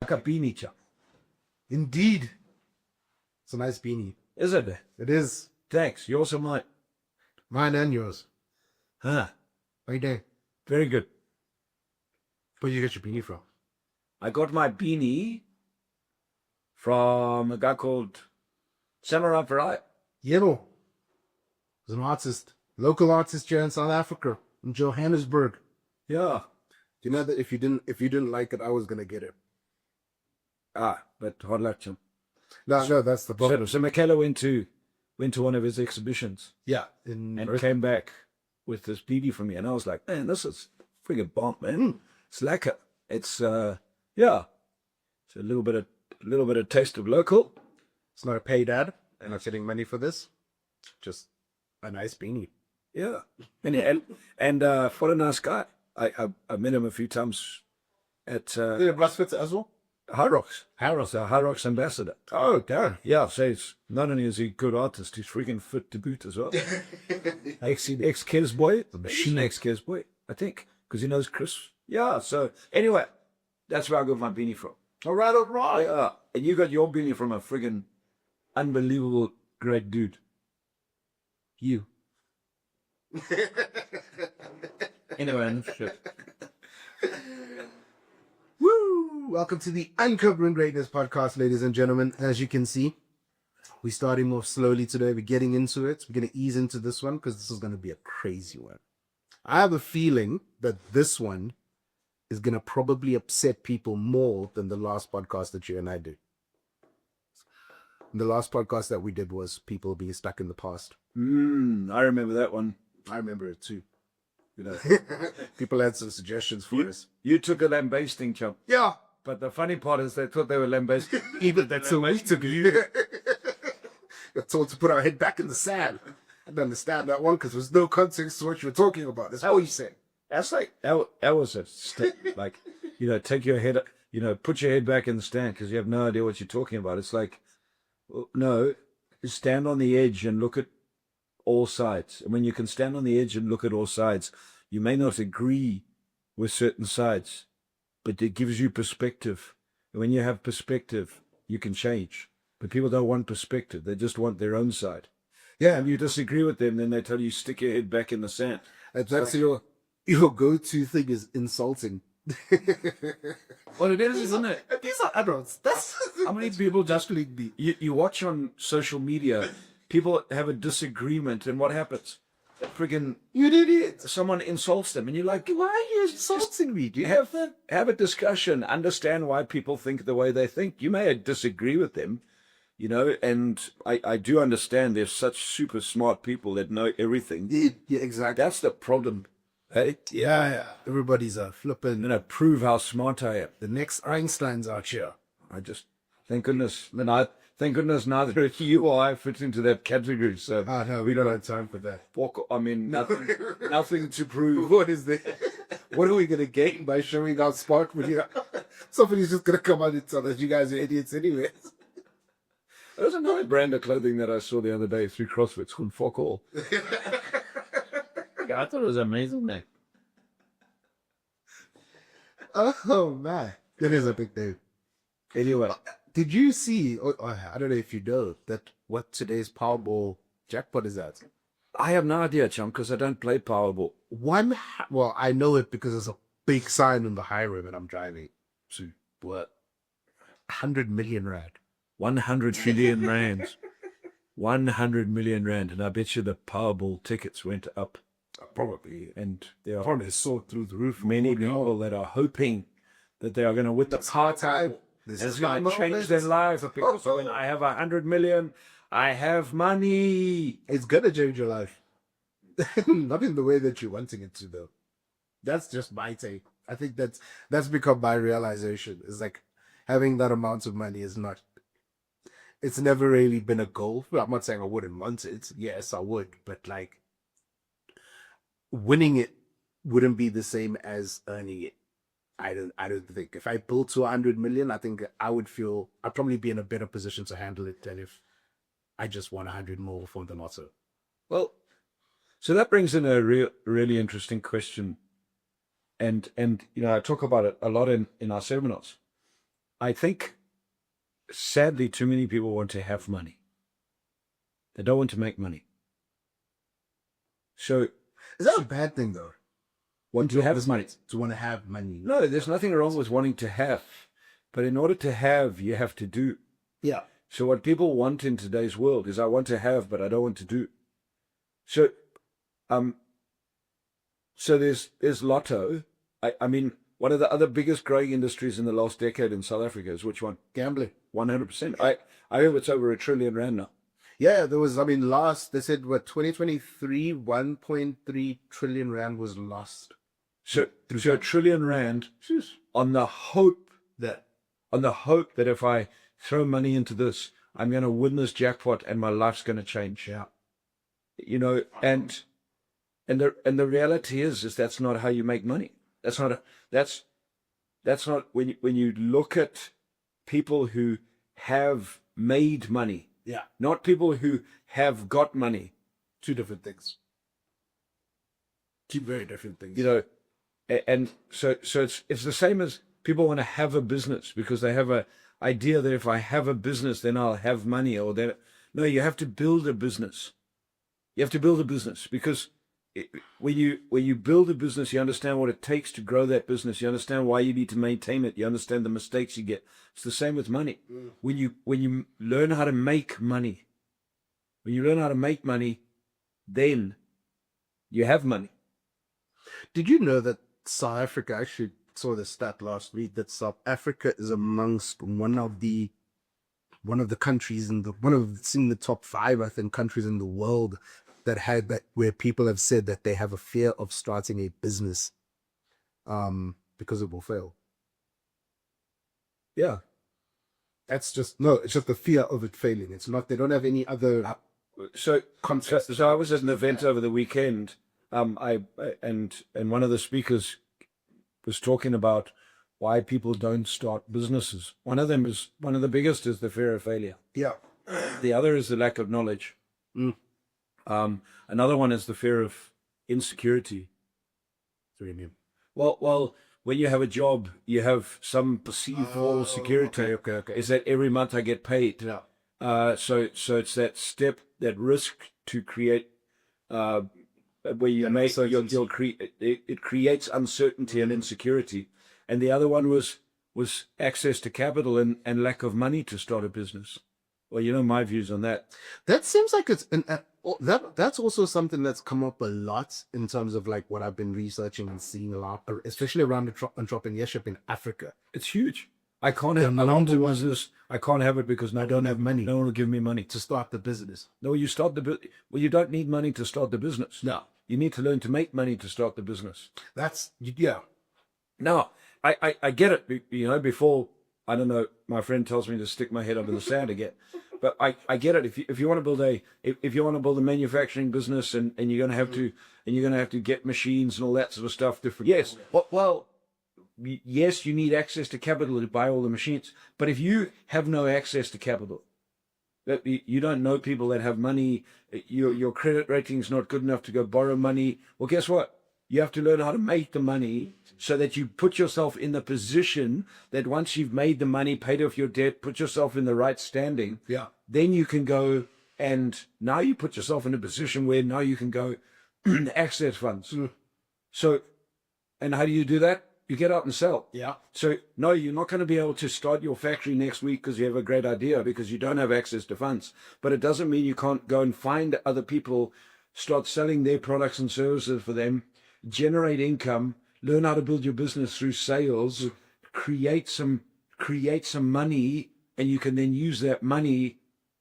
Like a beanie, chap. Indeed. It's a nice beanie. Is it? It is. Thanks. Yours or mine? Mine and yours. Huh. How you doing? Very good. Where you get your beanie from? I got my beanie from a guy called Samurai Farai. Yellow. He's an artist. Local artist here in South Africa. In Johannesburg. Yeah. Do you know that if you didn't like it, I was gonna get it. But hard luck, chum. No, that's the problem. So Michaela went to one of his exhibitions. Yeah. And came back with this beanie for me. And I was like, man, this is friggin' bomb, man. It's lekker. It's, yeah. It's a little bit of taste of local. It's not a paid ad. I'm not getting money for this. Just a nice beanie. Yeah. And what a nice guy. I met him a few times at CrossFit as well? High Rocks. Harrow. The High Rocks ambassador. Oh, damn. Yeah, so it's not only is he a good artist, he's freaking fit to boot as well. Ex-Kes boy, the machine ex-Kes boy, I think, because he knows Chris. Yeah, so anyway, that's where I got my beanie from. All right. Yeah, and you got your beanie from a friggin' unbelievable great dude. You. Anyway, shit. Woo! Welcome to the Uncovering Greatness podcast, ladies and gentlemen. As you can see, we're starting off slowly today. We're getting into it. We're going to ease into this one because this is going to be a crazy one. I have a feeling that this one is going to probably upset people more than the last podcast that you and I did. The last podcast that we did was people being stuck in the past. I remember that one. I remember it too. You know, People had some suggestions for us. you took a lambasting, chump. Yeah. But the funny part is they thought they were lambasting. Even that's a way to be. We're told to put our head back in the sand. I don't understand that one because there's no context to what you were talking about. That's what you said. That's like that was a like, you know, take your head, you know, put your head back in the stand because you have no idea what you're talking about. It's like, no, stand on the edge and look at all sides. And when you can stand on the edge and look at all sides, you may not agree with certain sides, but it gives you perspective. And when you have perspective, you can change. But people don't want perspective. They just want their own side. Yeah. And you disagree with them, then they tell you stick your head back in the sand. That's your go-to thing is insulting. Well, it is, isn't it? These are adults. That's How many people just you watch on social media, people have a disagreement, and what happens? Friggin' you idiot. someone insults them, and you're like, Why are you insulting me? Do you have a discussion, understand why people think the way they think. You may disagree with them, you know, and I do understand there's such super smart people that know everything. Yeah, exactly. That's the problem. Hey, Yeah. Everybody's flipping. and I prove how smart I am. The next Einstein's out here. I just thank goodness neither you or I fit into that category. So Oh, no, we don't have time for that. nothing to prove. What is that? What are we going to gain by showing our spark video? Somebody's just going to come out and tell us you guys are idiots anyway. There's another brand of clothing that I saw the other day through CrossFit. It's called Fuck All. I thought it was amazing, man. Oh, man. That is a big thing. Anyway, Did you see, I don't know if you know, that what today's Powerball jackpot is at? I have no idea, chum, because I don't play Powerball. Well, I know it because there's a big sign on the highway when I'm driving. So what? 100 million rand. 100 million rands. 100 million rand, and I bet you the Powerball tickets went up. Probably. And there are Probably soared through the roof. many people that are hoping that they are going to win the Part-time. It's going to change their lives. Because when I have 100 million, I have money. It's going to change your life. Not in the way that you're wanting it to, though. That's just my take. I think that's become my realization. It's like having that amount of money is not, it's never really been a goal. Well, I'm not saying I wouldn't want it. Yes, I would. But like winning it wouldn't be the same as earning it. I don't think if I built to 100 million, I think I'd probably be in a better position to handle it than if I just won 100 more from the lotto. Well, so that brings in a really interesting question. And you know, I talk about it a lot in our seminars. I think, sadly, too many people want to have money. They don't want to make money. So, Is that a bad thing though? want to have money. To want to have money. No, there's nothing wrong with wanting to have. But in order to have, you have to do. Yeah. So what people want in today's world is I want to have, but I don't want to do. So, so there's lotto. I mean, one of the other biggest growing industries in the last decade in South Africa is which one? Gambling. 100%. I hear it's over R1 trillion now. Yeah, there was, I mean, they said, what, 2023, 1.3 trillion rand was lost. So R1 trillion on the hope that if I throw money into this, I'm going to win this jackpot and my life's going to change. Yeah. You know, and the reality is that's not how you make money. That's not when you look at people who have made money. Yeah. Not people who have got money. Two different things. Two very different things. You know, and so it's the same as people want to have a business because they have a idea that if I have a business, then I'll have money. Or that no, you have to build a business. You have to build a business because when you build a business, you understand what it takes to grow that business. You understand why you need to maintain it. You understand the mistakes you get. It's the same with money. When you learn how to make money, then you have money. Did you know that South Africa, I actually saw the stat last week, that South Africa is amongst one of the countries in it's in the top 5, I think, countries in the world that had that, where people have said that they have a fear of starting a business because it will fail. Yeah. It's just the fear of it failing. It's not, they don't have any other concepts. So I was at an event over the weekend. And one of the speakers was talking about why people don't start businesses. One of the biggest is the fear of failure. Yeah. The other is the lack of knowledge. Another one is the fear of insecurity. Well, when you have a job, you have some perceived false security. Okay. Is that every month I get paid? Yeah. So it's that step, that risk to create, where you make it creates uncertainty and insecurity. And the other one was access to capital and lack of money to start a business. Well, you know my views on that. That seems like it's that's also something that's come up a lot in terms of like what I've been researching and seeing a lot, especially around entrepreneurship in Africa. It's huge. I can't have business. I can't have it because I don't have money. No one will give me money To start the business. No, you you don't need money to start the business. No. You need to learn to make money to start the business. Yeah. Now, I get it. You know, before, I don't know, my friend tells me to stick my head up in the sand again. But I get it. If you want to build a manufacturing business and you're going to have to get machines and all that sort of stuff. Yes. Well, yes, you need access to capital to buy all the machines. But if you have no access to capital, you don't know people that have money, your credit rating's not good enough to go borrow money. Well, guess what? You have to learn how to make the money so that you put yourself in the position that once you've made the money, paid off your debt, put yourself in the right standing. Yeah. Then you can go, and now you put yourself in a position where now you can go access funds. So, and how do you do that? You get out and sell. Yeah. So, no, you're not going to be able to start your factory next week because you have a great idea because you don't have access to funds. But it doesn't mean you can't go and find other people, start selling their products and services for them, generate income, learn how to build your business through sales, create some money, and you can then use that money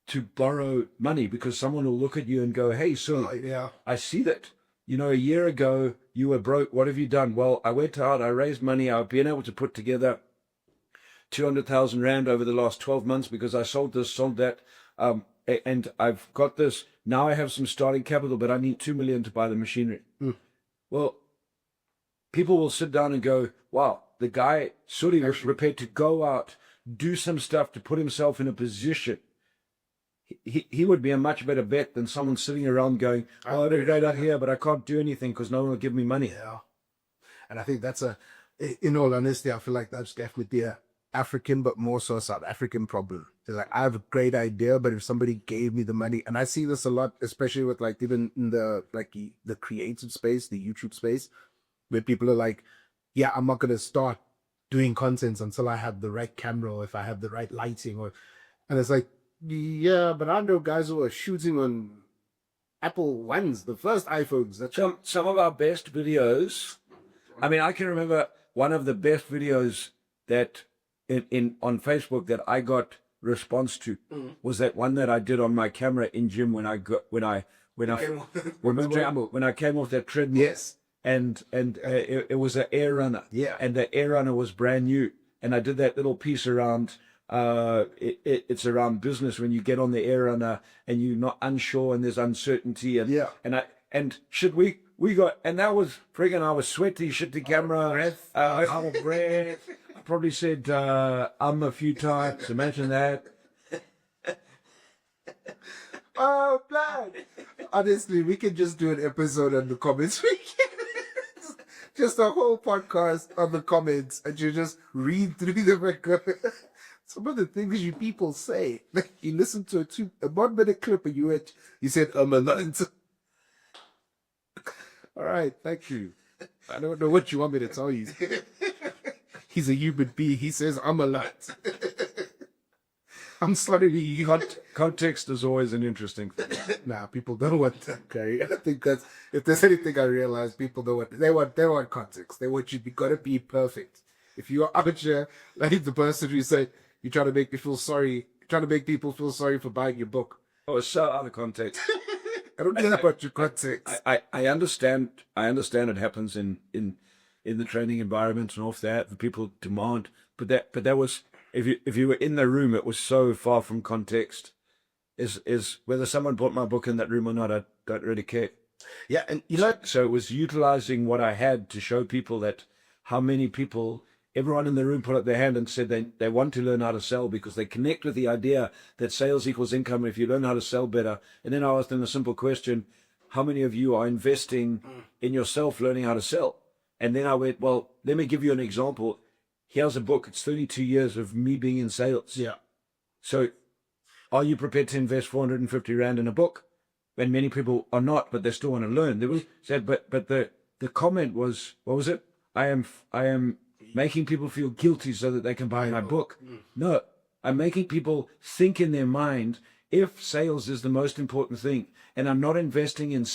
to borrow money because someone will look at you and go, hey, so Yeah. I see that. You know, a year ago, you were broke. What have you done? Well, I went out, I raised money. I've been able to put together 200,000 Rand over the last 12 months because I sold this, sold that. And I've got this. Now I have some starting capital, but I need 2 million to buy the machinery. Well, people will sit down and go, wow, the guy Suri was prepared to go out, do some stuff to put himself in a position. He would be a much better bet than someone sitting around going, oh, I have a great idea, but I can't do anything because no one will give me money. Yeah. And I think in all honesty, I feel like that's definitely African, but more so a South African problem. They're like, I have a great idea, but if somebody gave me the money, and I see this a lot, especially with like even in the like the creative space, the YouTube space, where people are like, yeah, I'm not gonna start doing content until I have the right camera or if I have the right lighting and it's like, yeah, but I know guys who are shooting on Apple ones, the first iPhones. That's Some of our best videos. I mean, I can remember one of the best videos that in on Facebook that I got response to was that one that I did on my camera in gym when I came off that treadmill. Yes. And it was an air runner. Yeah. And the air runner was brand new. And I did that little piece around. It's around business when you get on the air runner and you're not unsure and there's uncertainty and should we got, and that was friggin', I was sweaty, shit the camera, out of breath. I probably said a few times. Imagine that. Oh, man. Honestly, we could just do an episode on the comments. We can just a whole podcast on the comments, and you just read through the record. Some of the things you people say, like you listen to a 1 minute clip and you said a lot. All right, thank you. I don't know what you want me to tell you. He's a human being. He says I'm a lot. I'm sorry. Context is always an interesting thing. Nah, people don't want that. Okay, I think that's if there's anything I realize, people don't want. They want context. They want you gotta be perfect. If you are amateur, like the person who say you try to make me feel sorry, trying to make people feel sorry for buying your book. Oh, it's so out of context. I don't care about your context. I understand. It happens in the training environment and off that the people demand. But that was if you were in the room, it was so far from context. Is whether someone bought my book in that room or not, I don't really care. Yeah, and you know, so it was utilizing what I had to show people that how many people, everyone in the room put up their hand and said they want to learn how to sell because they connect with the idea that sales equals income if you learn how to sell better. And then I asked them a simple question: how many of you are investing in yourself learning how to sell? And then I went, well, let me give you an example. Here's a book. It's 32 years of me being in sales. Yeah. So are you prepared to invest 450 Rand in a book? And many people are not, but they still want to learn. There was said, but the comment was, what was it? I am making people feel guilty so that they can buy my book. No, I'm making people think in their mind, if sales is the most important thing, and I'm not investing in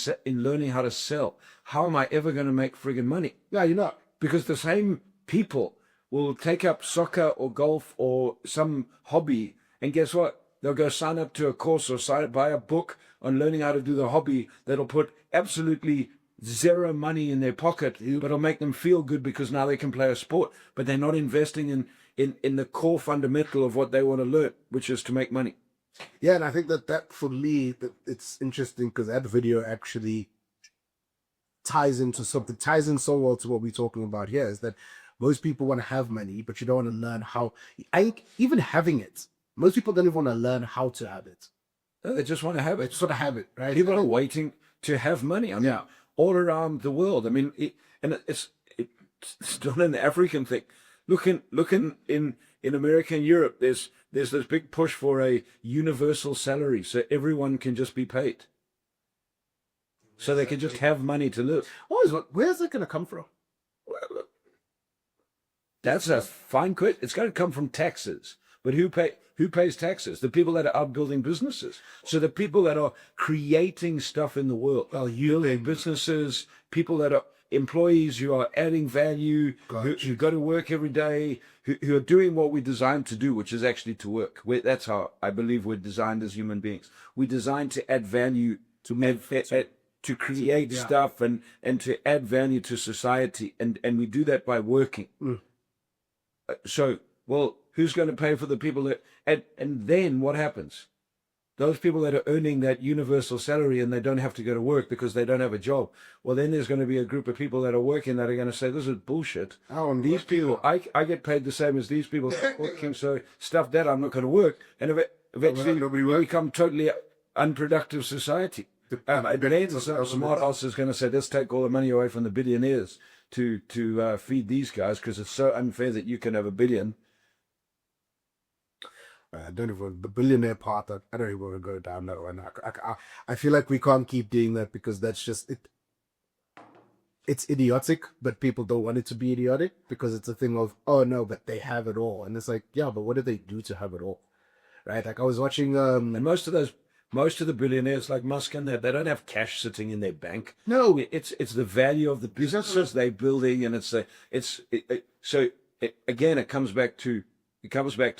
learning how to sell, how am I ever going to make friggin' money? Yeah, you're not. Because the same people will take up soccer or golf or some hobby, and guess what? They'll go sign up to a course or buy a book on learning how to do the hobby that'll put absolutely zero money in their pocket, but it'll make them feel good because now they can play a sport, but they're not investing in the core fundamental of what they want to learn, which is to make money. Yeah, and I think that for me, that it's interesting because that video actually ties in so well to what we're talking about here, is that most people want to have money, but you don't want to learn how. Even having it, most people don't even want to learn how to have it. No, they just want to have it. They just want to have it, right? People are waiting to have money. I mean, all around the world. I mean, it's not an African thing. Looking in America and Europe, there's this big push for a universal salary, so everyone can just be paid, so they can just have money to live. Where's it going to come from? That's a fine question. It's going to come from taxes, but who pays taxes? The people that are out building businesses. So the people that are creating stuff in the world, businesses, people that are employees who are adding value, who go to work every day, who are doing what we're designed to do, which is actually to work. That's how I believe we're designed as human beings. We're designed to add value, to create stuff and to add value to society. And we do that by working. So, well, who's going to pay for the people that, and then what happens? Those people that are earning that universal salary and they don't have to go to work because they don't have a job. Well, then there's going to be a group of people that are working that are going to say, this is bullshit. These people, I get paid the same as these people working, so stuff that I'm not going to work. And eventually we become totally unproductive society. A smart ass is going to say, let's take all the money away from the billionaires to feed these guys because it's so unfair that you can have $1 billion I don't even the billionaire part. I don't even want to go down that one. I feel like we can't keep doing that because that's just it. It's idiotic, but people don't want it to be idiotic because it's a thing of, oh no, but they have it all, and it's like, yeah, but what do they do to have it all, right? Like I was watching, And most of the billionaires like Musk and that, they don't have cash sitting in their bank. no, It's the value of the businesses they're building, and again, it comes back to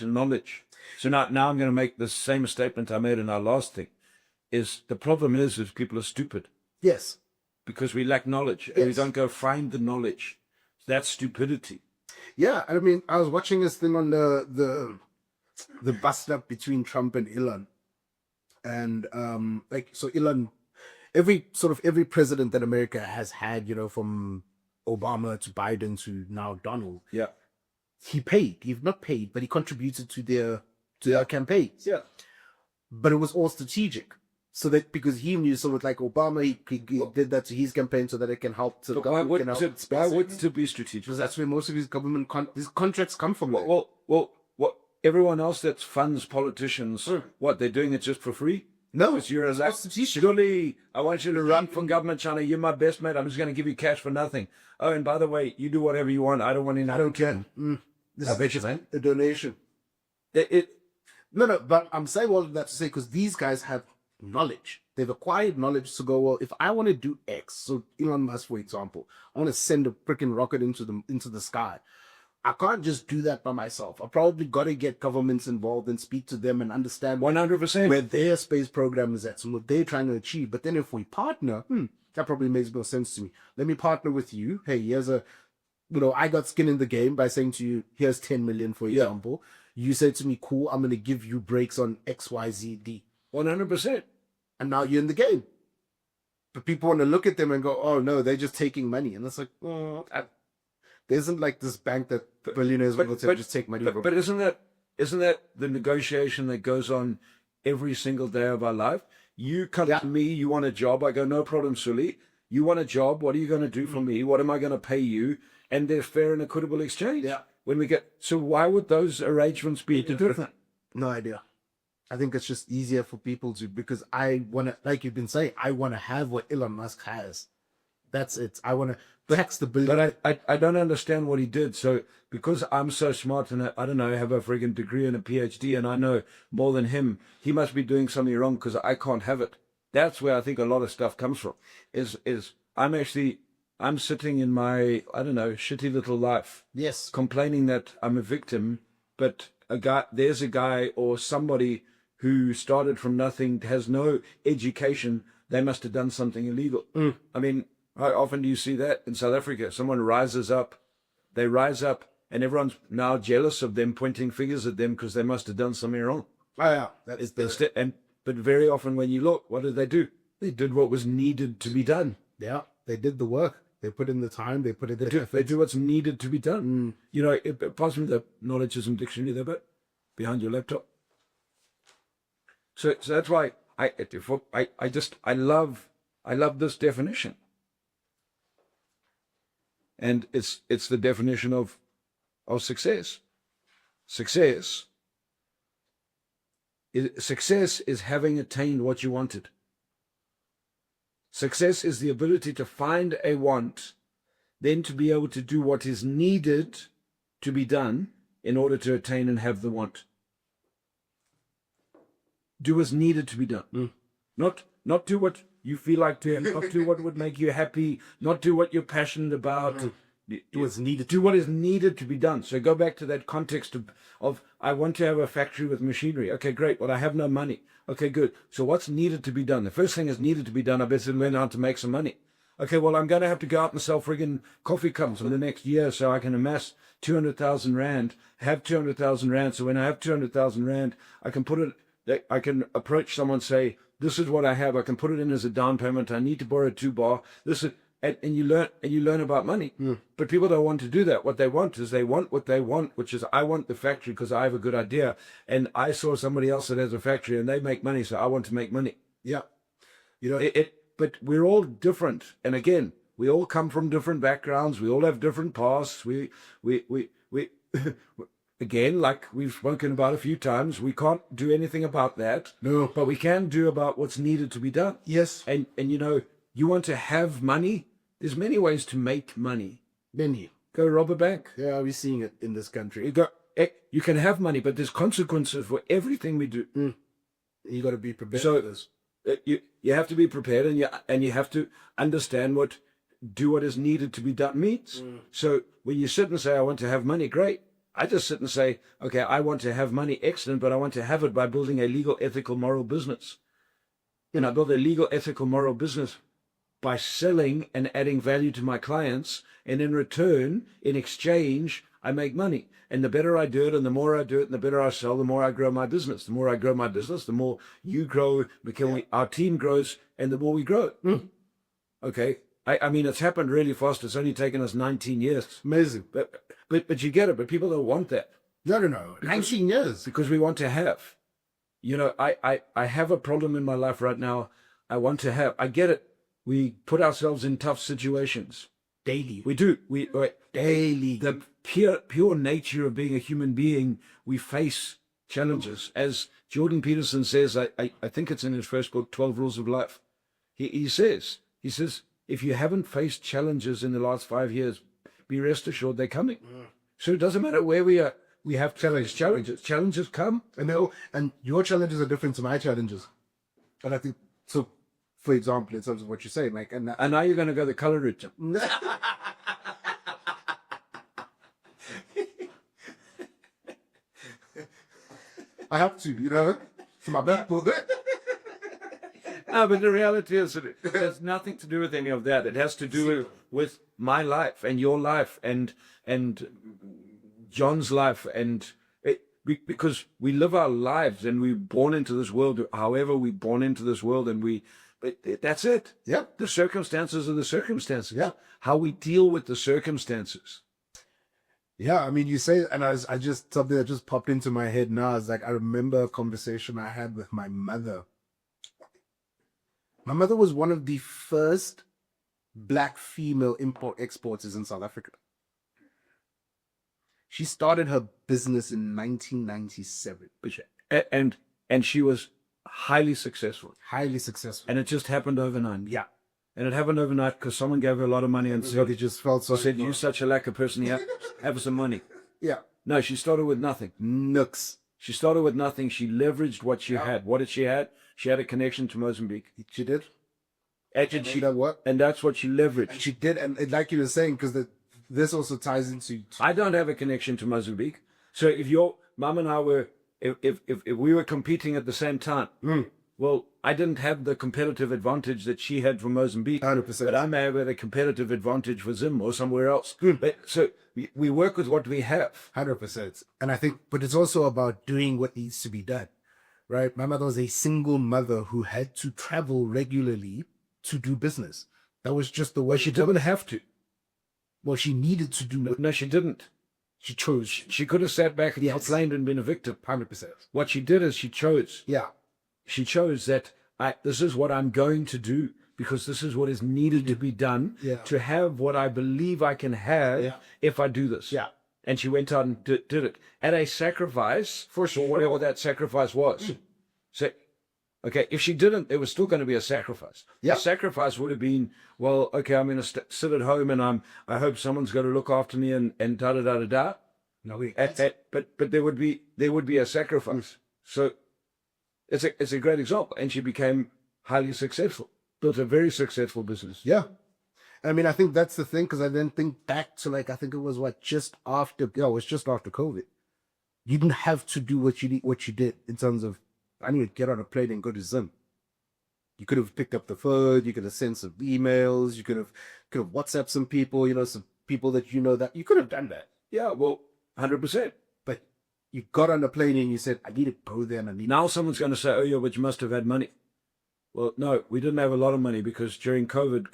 knowledge. So now I'm going to make the same statement I made in our last thing. Is the problem is people are stupid yes, because we lack knowledge and we Yes. don't go find the knowledge. That's stupidity. yeah. I mean, I was watching this thing on the bust up between Trump and Elon, and like so Elon, every president that America has had, from Obama to Biden to now Donald, Yeah. he's not paid, but he contributed to their campaigns. Yeah. But it was all strategic. So that because he knew, so with like Obama, he did that to his campaign so that it can help to the Why government. would it be strategic? Because that's where most of his government these contracts come from. Well, what everyone else that funds politicians, what they're doing it just for free? No, Because you're like, strategic. surely I want you to run for government, China. You're my best mate. I'm just going to give you cash for nothing. Oh, and by the way, you do whatever you want. I don't want any. I don't care. I bet you that. A donation. No, but I'm saying all of that to say because these guys have knowledge. They've acquired knowledge to go, well, if I want to do X, so Elon Musk, for example, I want to send a freaking rocket into the sky. I can't just do that by myself. I probably got to get governments involved and speak to them and understand 100%. where their space program is at and what they're trying to achieve. But then if we partner, that probably makes more sense to me. Let me partner with you. Hey, here's I got skin in the game by saying to you, here's 10 million, for example. You said to me, cool, I'm going to give you breaks on X, Y, Z, D. 100%. And now you're in the game. But people want to look at them and go, oh no, they're just taking money. And it's like, there isn't like this bank that billionaires will just take money from. But isn't that the negotiation that goes on every single day of our life? You come to me, you want a job. I go, no problem, Sully. You want a job. What are you going to do for me? What am I going to pay you? And there's fair and equitable exchange. Yeah. So why would those arrangements be different? No idea. I think it's just easier for people to, because I want to, like you've been saying, I want to have what Elon Musk has. That's it. I want to tax the billion. But I don't understand what he did. So because I'm so smart and I don't know, have a friggin' degree and a PhD and I know more than him, he must be doing something wrong because I can't have it. That's where I think a lot of stuff comes from. I'm sitting in my, I don't know, shitty little life. Yes. Complaining that I'm a victim, but there's a guy or somebody who started from nothing, has no education. They must have done something illegal. I mean, how often do you see that in South Africa? Someone rises up, they rise up, and everyone's now jealous of them, pointing fingers at them because they must have done something wrong. Oh yeah, that is but very often when you look, what did they do? They did what was needed to be done. Yeah, they did the work. They put in the time. They put in the effort. They do what's needed to be done. Pass me the knowledgeism dictionary there, but behind your laptop. So that's why I love this definition. And it's the definition of success. Success is having attained what you wanted. Success is the ability to find a want, then to be able to do what is needed to be done in order to attain and have the want. Do what's needed to be done. Not do what you feel like doing, not do what would make you happy, not do what you're passionate about. Do what's needed. Do what is needed to be done. So go back to that context of I want to have a factory with machinery. Okay, great. Well, I have no money. Okay, good. So what's needed to be done? The first thing is needed to be done. I better learn how to make some money. Okay, well, I'm going to have to go out and sell friggin' coffee cups in the next year so I can amass 200,000 Rand, have 200,000 Rand. So when I have 200,000 Rand, I can approach someone, say, this is what I have. I can put it in as a down payment. I need to borrow 2 bar. And you learn about money. But people don't want to do that. What they want is they want what they want, which is I want the factory because I have a good idea. And I saw somebody else that has a factory and they make money, so I want to make money. Yeah. But we're all different. And again, we all come from different backgrounds. We all have different pasts. again, like we've spoken about a few times, we can't do anything about that. No. But we can do about what's needed to be done. Yes. And you know, you want to have money. There's many ways to make money. Many. Go rob a bank. Yeah, we're seeing it in this country. You can have money, but there's consequences for everything we do. You got to be prepared So for this. you have to be prepared, and you have to understand what is needed to be done means. So when you sit and say, I want to have money, great. I just sit and say, okay, I want to have money, excellent, but I want to have it by building a legal, ethical, moral business. I build a legal, ethical, moral business by selling and adding value to my clients, and in return, in exchange, I make money. And the better I do it, and the more I do it, and the better I sell, the more I grow my business. The more I grow my business, the more you grow, our team grows, and the more we grow. Okay? I mean, it's happened really fast. It's only taken us 19 years. Amazing. But you get it. But people don't want that. No. 19 years. Because we want to have. I have a problem in my life right now. I want to have. I get it. We put ourselves in tough situations. Daily. We do. Daily. The pure nature of being a human being, we face challenges. As Jordan Peterson says, I think it's in his first book, 12 Rules of Life. He says, if you haven't faced challenges in the last 5 years, be rest assured they're coming. So it doesn't matter where we are. We have challenges. Challenges come. And your challenges are different to my challenges. And I think, so, for example, in terms of what you're saying, like, and now you're going to go the color route. I have to, for my people. No, but the reality is that it has nothing to do with any of that. It has to do with my life and your life and John's life, because we live our lives and we're born into this world. However, we're born into this world, and that's it. Yeah. The circumstances are the circumstances. Yeah. How we deal with the circumstances. Yeah, I mean, you say, and I just, something that just popped into my head now is like, I remember a conversation I had with my mother. My mother was one of the first black female exporters in South Africa. She started her business in 1997. And she was highly successful. Highly successful. And it just happened overnight. Yeah. And it happened overnight because someone gave her a lot of money and Everybody just felt so. said, you're such a lacquer person here, have some money. Yeah. No, she started with nothing. Nooks. She started with nothing. She leveraged what she had. What did she have? She had a connection to Mozambique. She did. And she did what? And that's what she leveraged. And she did, and like you were saying, because this also ties into. I don't have a connection to Mozambique. So if your mom and I were, if we were competing at the same time, well, I didn't have the competitive advantage that she had from Mozambique. 100%. But I may have had a competitive advantage for Zim or somewhere else. So we work with what we have. 100%. And I think, but it's also about doing what needs to be done, right? My mother was a single mother who had to travel regularly to do business. That was just the way. She didn't have to. Well, she needed to do. No, she didn't. She chose. She could have sat back and complained and been a victim. 100%. What she did is she chose. Yeah. She chose that this is what I'm going to do because this is what is needed to be done to have what I believe I can have if I do this. Yeah. And she went out and did it at a sacrifice for whatever that sacrifice was. So, okay, if she didn't, there was still going to be a sacrifice. Yeah. The sacrifice would have been, well, okay, I'm going to sit at home and I hope someone's going to look after me and da da da da da. No, but there would be a sacrifice. So it's a great example, and she became highly successful, built a very successful business. Yeah. I mean, I think that's the thing, because I then think back to, like, I think it was just after COVID. You didn't have to do what you did in terms of, I need to get on a plane and go to Zim. You could have picked up the phone, you could have sent some emails, you could have WhatsApped some people, some people that that you could have done that. Yeah, well, 100%. But you got on a plane and you said, I need to go there and I need. Now someone's going to say, oh yeah, but you must have had money. Well, no, we didn't have a lot of money because during COVID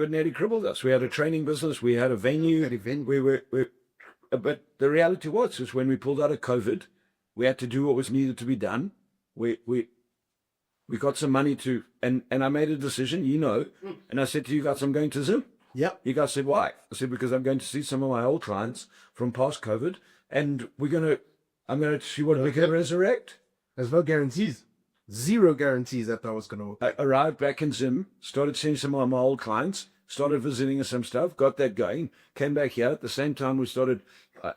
nearly crippled us. We had a training business, we had a venue. But the reality was when we pulled out of COVID, we had to do what was needed to be done. We got some money and I made a decision, and I said to you guys, I'm going to Zim. Yeah. You guys said, why? I said, because I'm going to see some of my old clients from past COVID. and I'm gonna see what we can resurrect. There's no guarantees. Zero guarantees that was going to work. I arrived back in Zim, started seeing some of my old clients, started visiting some stuff, got that going, came back here. At the same time, we started,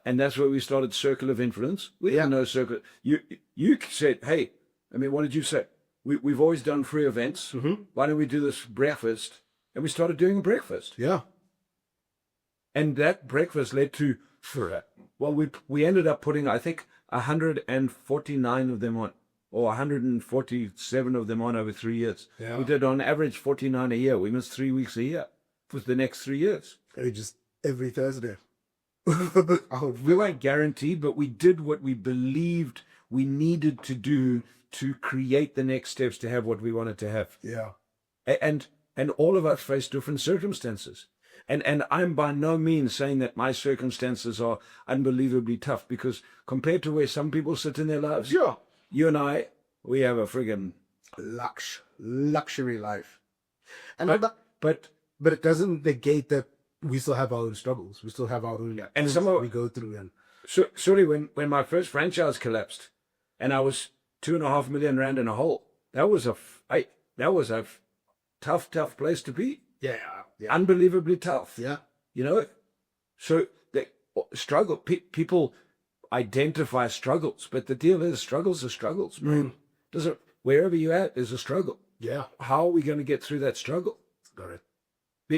and that's where we started Circle of Influence. We had no circle. You said, hey, I mean, what did you say? We've always done free events. Why don't we do this breakfast? And we started doing a breakfast. Yeah. And that breakfast led to, well, we ended up putting, I think, 149 of them on, or 147 of them on over 3 years. Yeah. We did on average 49 a year. We missed 3 weeks a year for the next 3 years. Just every Thursday. We weren't guaranteed, but we did what we believed we needed to do to create the next steps to have what we wanted to have. Yeah. And all of us face different circumstances. And I'm by no means saying that my circumstances are unbelievably tough, because compared to where some people sit in their lives, you and I, we have a friggin' luxury life. And but it doesn't negate that we still have our own struggles. We still have our own and some of we go through. And surely when my first franchise collapsed and I was 2.5 million rand in a hole, that was a tough place to be. Yeah. Unbelievably tough. Yeah. You know, so the struggle, people identify struggles, but the deal is struggles are struggles, man. Wherever you're at, there's a struggle. Yeah. How are we going to get through that struggle? Got it.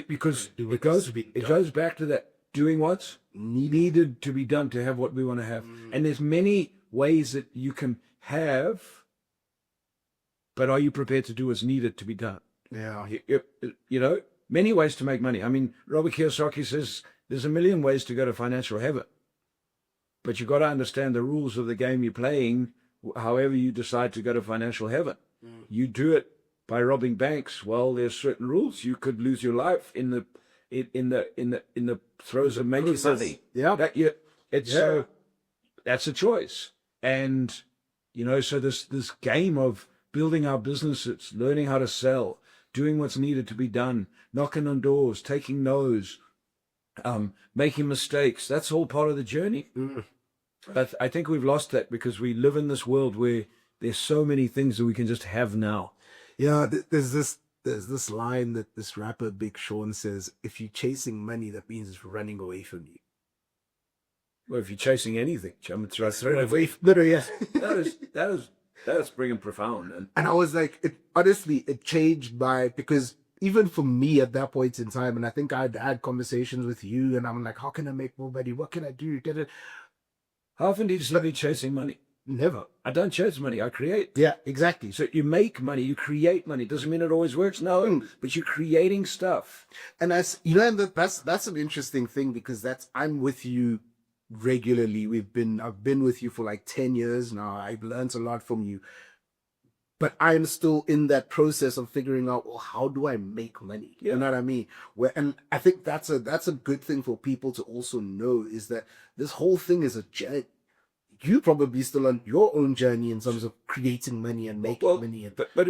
Because it goes back to that doing what's needed to be done to have what we want to have. And there's many ways that you can have, but are you prepared to do what's needed to be done? Yeah. You know, many ways to make money. I mean, Robert Kiyosaki says there's a million ways to go to financial heaven, but you've got to understand the rules of the game you're playing. However you decide to go to financial heaven, you do it by robbing banks. Well, there's certain rules. You could lose your life in the throes of making money. Yeah. So that's a choice. And you know, so this game of building our businesses, learning how to sell, doing what's needed to be done, knocking on doors, taking no's, making mistakes. That's all part of the journey. But I think we've lost that because we live in this world where there's so many things that we can just have now. Yeah, there's this line that this rapper Big Sean says, if you're chasing money, that means it's running away from you. Well, if you're chasing anything, I'm throw it away. Literally, yeah. That is bringing profound. And I was like, it changed because even for me at that point in time, and I think I'd had conversations with you, and I'm like, how can I make more money? What can I do? How often do you see me chasing money? Never. I don't chase money. I create. Yeah, exactly. So you make money, you create money. Doesn't mean it always works. No, but you're creating stuff. And that's an interesting thing, because I'm with you regularly. I've been with you for like 10 years now. I've learned a lot from you, but I'm still in that process of figuring out, well, how do I make money? You know what I mean? And I think that's a good thing for people to also know, is that this whole thing is a journey. You probably still on your own journey in terms of creating money and making money. But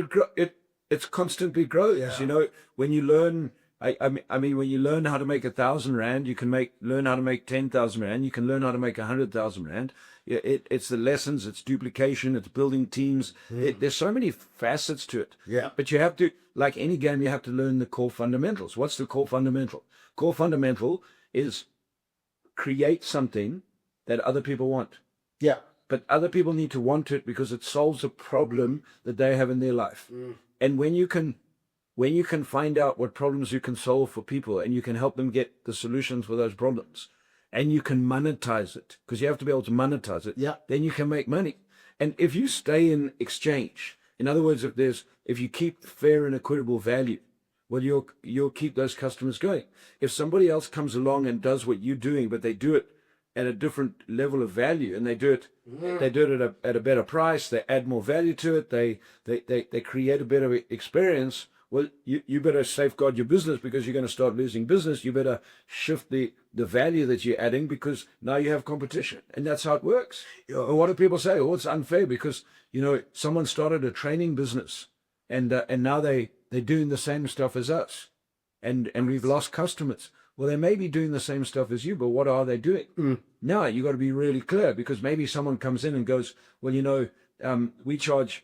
it's constantly grows. Yeah. You know, when you learn, I mean, when you learn how to make 1,000 rand, you can learn how to make 10,000 rand. You can learn how to make 100,000 rand. It's the lessons, it's duplication, it's building teams. There's so many facets to it. Yeah. But you have to, like any game, you have to learn the core fundamentals. What's the core fundamental? Core fundamental is create something that other people want. Yeah. But other people need to want it because it solves a problem that they have in their life. And when you can find out what problems you can solve for people, and you can help them get the solutions for those problems, and you can monetize it, because you have to be able to monetize it, then you can make money. And if you stay in exchange, in other words, if you keep fair and equitable value, well, you'll keep those customers going. If somebody else comes along and does what you're doing, but they do it at a different level of value, and they do it at a better price, they add more value to it, they create a better experience, well, you better safeguard your business, because you're going to start losing business. You better shift the value that you're adding, because now you have competition. And that's how it works. And what do people say? Oh, it's unfair because, you know, someone started a training business and now they're doing the same stuff as us. And we've lost customers. Well, they may be doing the same stuff as you, but what are they doing? Now you got to be really clear, because maybe someone comes in and goes, well, we charge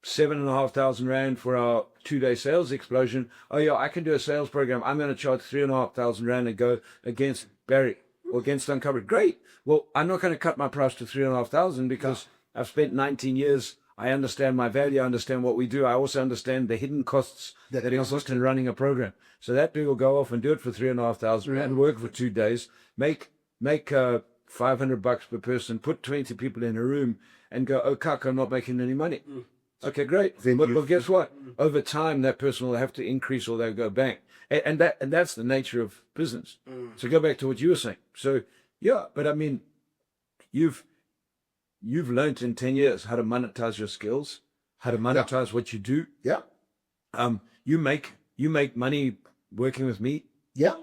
7,500 Rand for our 2-day sales explosion. Oh yeah, I can do a sales program. I'm going to charge 3,500 Rand and go against Barry or against Uncovered. Great. Well, I'm not going to cut my price to 3,500 because I've spent 19 years. I understand my value. I understand what we do. I also understand the hidden costs that exist in running a program. So that dude will go off and do it for 3,500 Rand, work for 2 days, make $500 per person, put 20 people in a room and go, oh, cuck, I'm not making any money. Okay, great. But guess what? Over time, that person will have to increase or they'll go bang. And that's the nature of business. So go back to what you were saying. So, yeah, but I mean, you've learned in 10 years how to monetize your skills, how to monetize what you do. Yeah. You make money working with me. Yeah.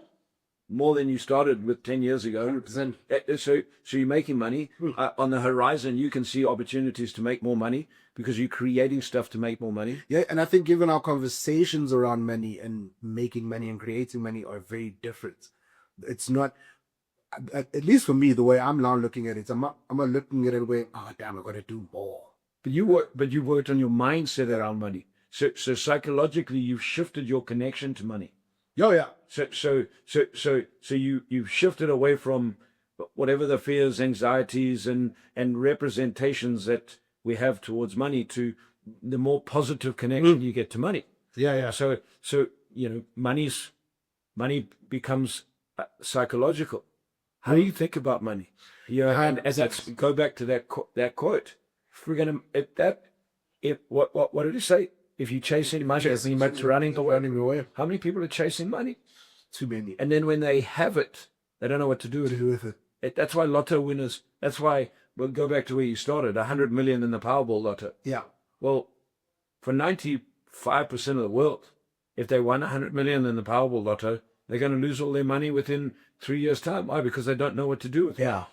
More than you started with 10 years ago. 100%. So you're making money. On the horizon, you can see opportunities to make more money because you're creating stuff to make more money. Yeah, and I think given our conversations around money and making money and creating money are very different. It's not, at least for me, the way I'm now looking at it, I'm not looking at it going, oh, damn, I got to do more. But you worked on your mindset around money. So psychologically, you've shifted your connection to money. Oh, yeah. So you've shifted away from whatever the fears, anxieties, and representations that we have towards money to the more positive connection you get to money. Yeah, yeah. So money becomes psychological. How do you think about money? And as that's go back to that quote. If we're gonna what did it say? If you chase any money, it's running away. How many people are chasing money? Too many. And then when they have it, they don't know what to do with it. That's why lotto winners. That's why we'll go back to where you started. 100 million in the Powerball lotto. Yeah. Well, for 95% of the world, if they won 100 million in the Powerball lotto, they're going to lose all their money within 3 years' time. Why? Because they don't know what to do with it. Yeah.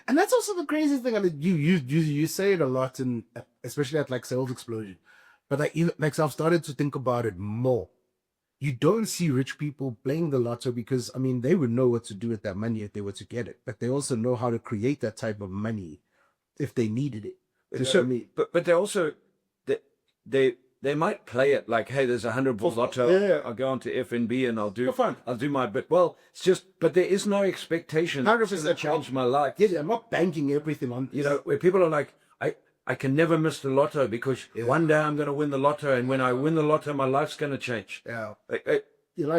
And that's also the crazy thing. I mean, you say it a lot, in especially at like Sales Explosion. But so I've started to think about it more. You don't see rich people playing the lotto because, I mean, they would know what to do with that money if they were to get it. But they also know how to create that type of money if they needed it. But they also they might play it like, hey, there's 100 ball lotto. Yeah. I'll go on to FNB and I'll do my bit. Well, it's just, but there is no expectation 100% to change my life. Yeah, I'm not banking everything on this. Where people are like, I can never miss the lotto because one day I'm going to win the lotto, and when I win the lotto, my life's going to change. Yeah.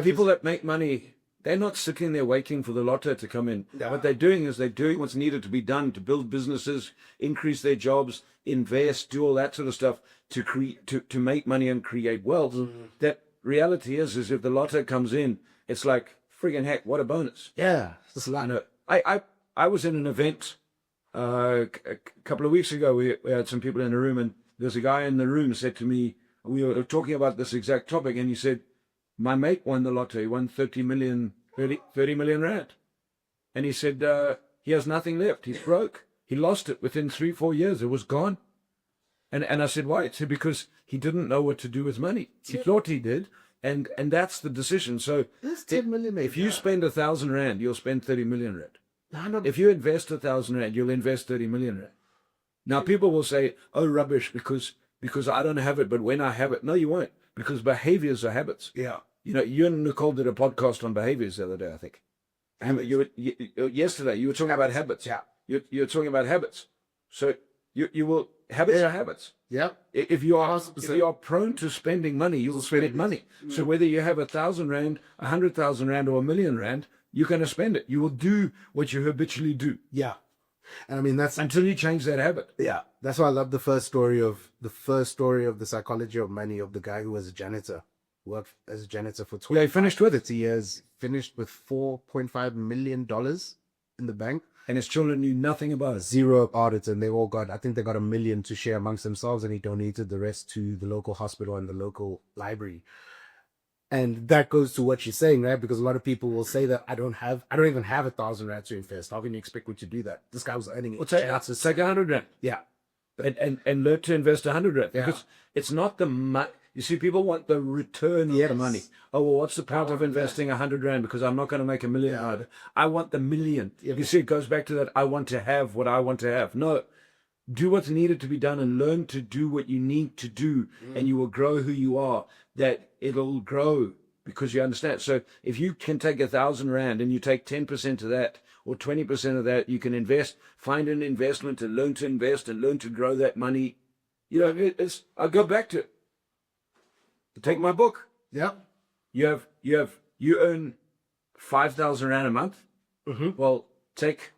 People that make money, they're not sitting there waiting for the lotto to come in. Yeah. What they're doing is they're doing what's needed to be done to build businesses, increase their jobs, invest, do all that sort of stuff to make money and create wealth. That reality is if the lotto comes in, it's like, friggin' heck, what a bonus. Yeah. It's like, I was in an event a couple of weeks ago. We had some people in the room, and there's a guy in the room said to me, we were talking about this exact topic, and he said, my mate won the lotto. He won 30 million Rand. And he said, he has nothing left. He's broke. He lost it within 3-4 years. It was gone. And I said, why? He said, because he didn't know what to do with money. He thought he did. And that's the decision. So that's 10 million, mate. If you spend 1,000 Rand, you'll spend 30 million Rand. If you invest 1,000 Rand, you'll invest 30 million Rand. Now, people will say, oh, rubbish, because I don't have it, but when I have it. No, you won't, because behaviors are habits. Yeah. You and Nicole did a podcast on behaviors the other day, I think. Yesterday, you were talking about habits. Yeah. You're talking about habits. So you will, habits are habits. Yeah. If you are prone to spending money, you will spend money. So whether you have 1,000 Rand, 100,000 Rand, or 1,000,000 Rand, you're going to spend it. You will do what you habitually do. Yeah. And I mean, that's until you change that habit. Yeah. That's why I love the first story of the psychology of money of the guy who was a janitor, worked as a janitor for 20 years. Yeah, he finished with it. He has finished with $4.5 million in the bank. And his children knew nothing about it. Zero about it. And they all I think they got $1 million to share amongst themselves, and he donated the rest to the local hospital and the local library. And that goes to what she's saying, right? Because a lot of people will say that I don't even have 1,000 Rand to invest. How can you expect me to do that? This guy was earning it. Take 100 Rand. Yeah. And learn to invest 100 Rand. Yeah. Because it's not the money. You see, people want the return of the money. Oh, well, what's the point of want investing 100 rand because I'm not going to make a million out of it? I want the million. You see, it goes back to that. I want to have what I want to have. No, do what's needed to be done and learn to do what you need to do, and you will grow who you are. That it'll grow because you understand. So if you can take 1,000 rand and you take 10% of that or 20% of that, you can invest, find an investment and learn to invest and learn to grow that money. You know, I'll go back to take my book. Yeah. You earn 5,000 rand a month. Well, take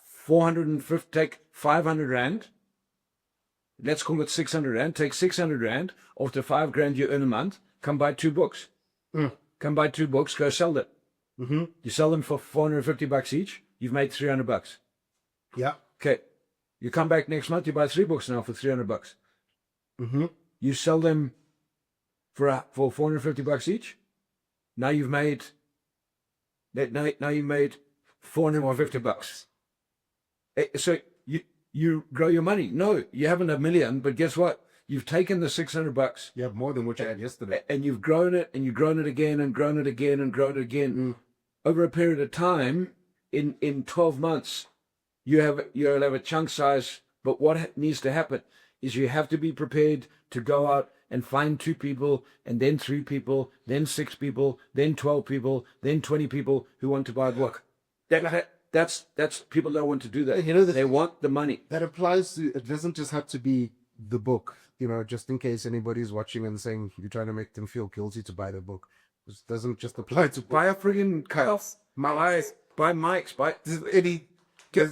450, take 500 rand. Let's call it 600 rand. Take 600 rand off the 5 grand you earn a month. Come buy 2 books. Come buy 2 books. Go sell them. You sell them for $450 each. You've made $300. Yeah. Okay. You come back next month. You buy 3 books now for $300. You sell them for $450 each. Now you've made $450. So you grow your money. No, you haven't a million, but guess what? You've taken the $600. You have more than what you had yesterday. And you've grown it, and you've grown it again, and grown it again, and grown it again. Over a period of time, in 12 months, you'll have a chunk size. But what needs to happen is you have to be prepared to go out and find 2 people, and then 3 people, then 6 people, then 12 people, then 20 people who want to buy the book. That's people don't want to do that. You know, they want the money. That applies to, it doesn't just have to be the book, you know, just in case anybody's watching and saying you're trying to make them feel guilty to buy the book. This doesn't just apply to Buy a friggin' house. Buy mics. Buy any. go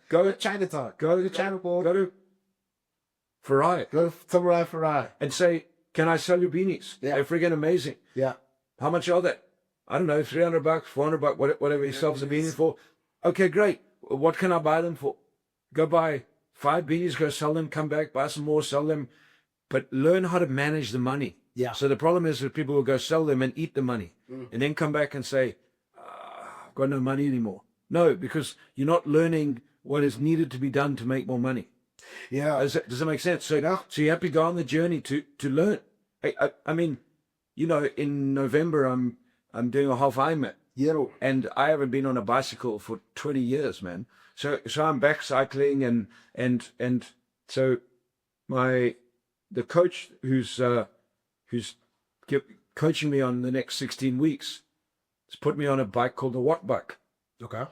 Go to Chinatown. Go to Chinatown. Go to Farai. Go to Samurai Farai. And say, can I sell your beanies? Yeah. They're friggin' amazing. Yeah. How much are they? I don't know, $300, $400, whatever he sells the beanies for. Okay, great. What can I buy them for? Go buy 5 beanies, go sell them, come back, buy some more, sell them. But learn how to manage the money. Yeah. So the problem is that people will go sell them and eat the money and then come back and say, I've got no money anymore. No, because you're not learning what is needed to be done to make more money. Yeah. Does that make sense? So you have to go on the journey to learn. I mean, you know, in November, I'm doing a half Ironman. Yeah. And I haven't been on a bicycle for 20 years, man. So I'm back cycling and so the coach who's coaching me on the next 16 weeks has put me on a bike called the Watt bike. Okay.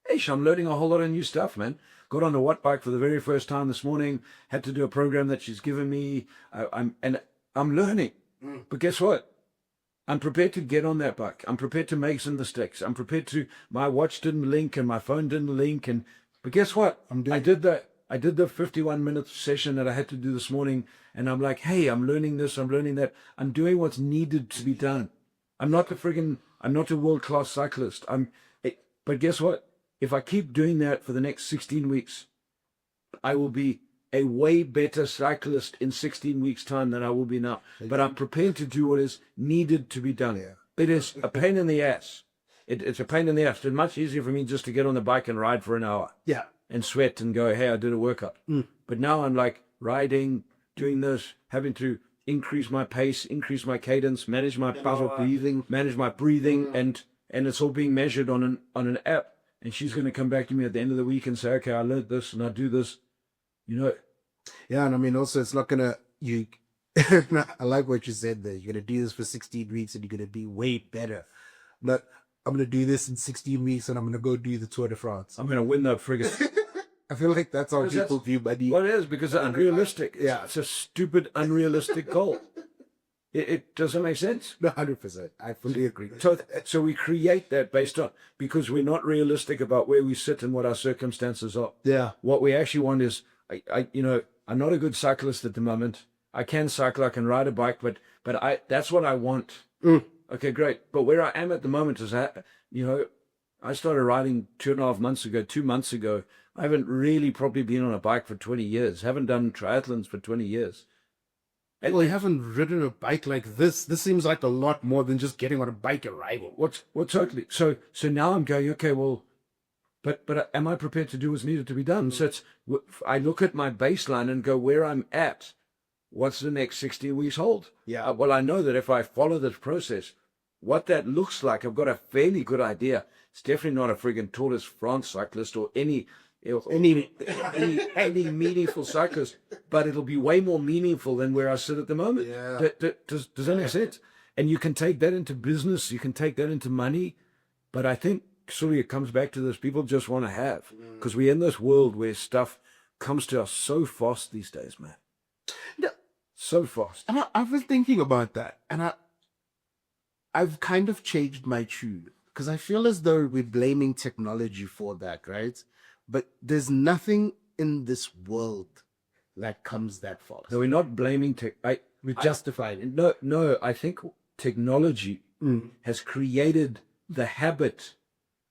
Hey, I'm learning a whole lot of new stuff, man. Got on the Watt bike for the very first time this morning. Had to do a program that she's given me. I'm learning. But guess what? I'm prepared to get on that bike. I'm prepared to make some mistakes. I'm prepared to. My watch didn't link and my phone didn't link. But guess what? I did the 51-minute session that I had to do this morning, and I'm like, hey, I'm learning this. I'm learning that. I'm doing what's needed to be done. I'm not a world-class cyclist. But guess what? If I keep doing that for the next 16 weeks, I will be a way better cyclist in 16 weeks' time than I will be now. But I'm prepared to do what is needed to be done. It is a pain in the ass. It's a pain in the ass. It's much easier for me just to get on the bike and ride for an hour. Yeah. And sweat and go, hey, I did a workout. But now I'm like riding, doing this, having to increase my pace, increase my cadence, manage my breathing, and it's all being measured on an app. And she's going to come back to me at the end of the week and say, okay, I learned this and I do this. You know. Yeah, and I mean, also, it's not going to, I like what you said there. You're going to do this for 16 weeks and you're going to be way better. But I'm going to do this in 16 weeks and I'm going to go do the Tour de France. I'm going to win that friggin'. I feel like that's how people view money. Well, it is, because it's unrealistic. Yeah. It's a stupid, unrealistic goal. It doesn't make sense. No, 100%. I fully agree. So we create that based on, because we're not realistic about where we sit and what our circumstances are. Yeah. What we actually want is, I'm not a good cyclist at the moment. I can cycle, I can ride a bike, but that's what I want. Okay, great. But where I am at the moment is I started riding 2.5 months ago, 2 months ago. I haven't really probably been on a bike for 20 years. Haven't done triathlons for 20 years. And well, you haven't ridden a bike like this. This seems like a lot more than just getting on a bike and riding. What totally. So now I'm going, okay, well, but am I prepared to do what's needed to be done? So I look at my baseline and go, where I'm at, what's the next 16 weeks hold? Yeah. Well, I know that if I follow this process, what that looks like, I've got a fairly good idea. It's definitely not a friggin' Tour de France cyclist or any meaningful cyclist, but it'll be way more meaningful than where I sit at the moment. Yeah. Does that make sense? And you can take that into business, you can take that into money, but I think surely it comes back to this: people just want to have, because we're in this world where stuff comes to us so fast these days, man. Yeah. So fast. And I was thinking about that, and I've kind of changed my tune, because I feel as though we're blaming technology for that, right? But there's nothing in this world that comes that fast. No, we're not blaming tech. We justified it. No, I think technology has created the habit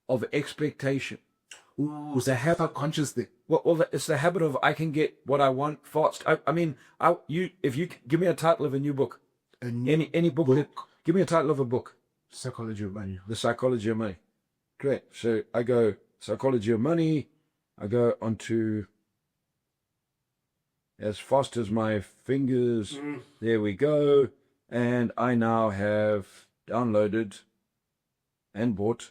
of expectation. Ooh, it's a subconscious thing. Well, it's the habit of I can get what I want fast. I mean, if you give me a title of a new book, any book, give me a title of a book. Psychology of Money. The Psychology of Money. Great. So I go Psychology of Money. I go onto As Fast as My Fingers. There we go. And I now have downloaded and bought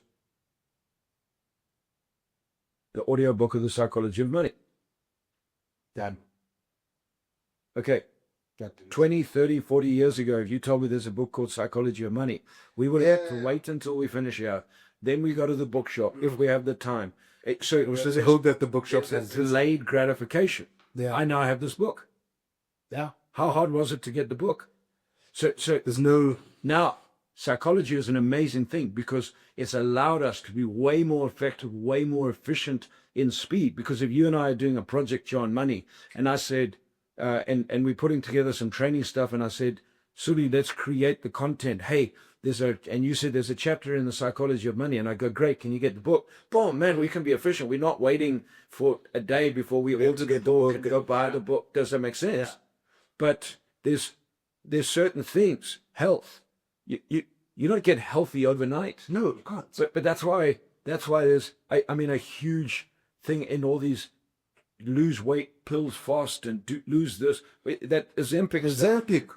the audiobook of The Psychology of Money. Done. Okay. 20, 30, 40 years ago, if you told me there's a book called Psychology of Money, we would have to wait until we finish here. Then we go to the bookshop if we have the time. So it was I hope that the bookshop says delayed gratification. Yeah. I now have this book. Yeah. How hard was it to get the book? So There's no... now psychology is an amazing thing because it's allowed us to be way more effective, way more efficient in speed. Because if you and I are doing a project, John, money, and I said, and we're putting together some training stuff, and I said, Suli, let's create the content. Hey, and you said there's a chapter in the Psychology of Money, and I go, great, can you get the book? Boom, man, we can be efficient. We're not waiting for a day before we order the book and go buy the book. Does that make sense? Yeah. But there's certain things, health. You don't get healthy overnight. No, you can't. But that's why there's I mean a huge thing in all these lose weight pills fast and lose this. That Ozempic.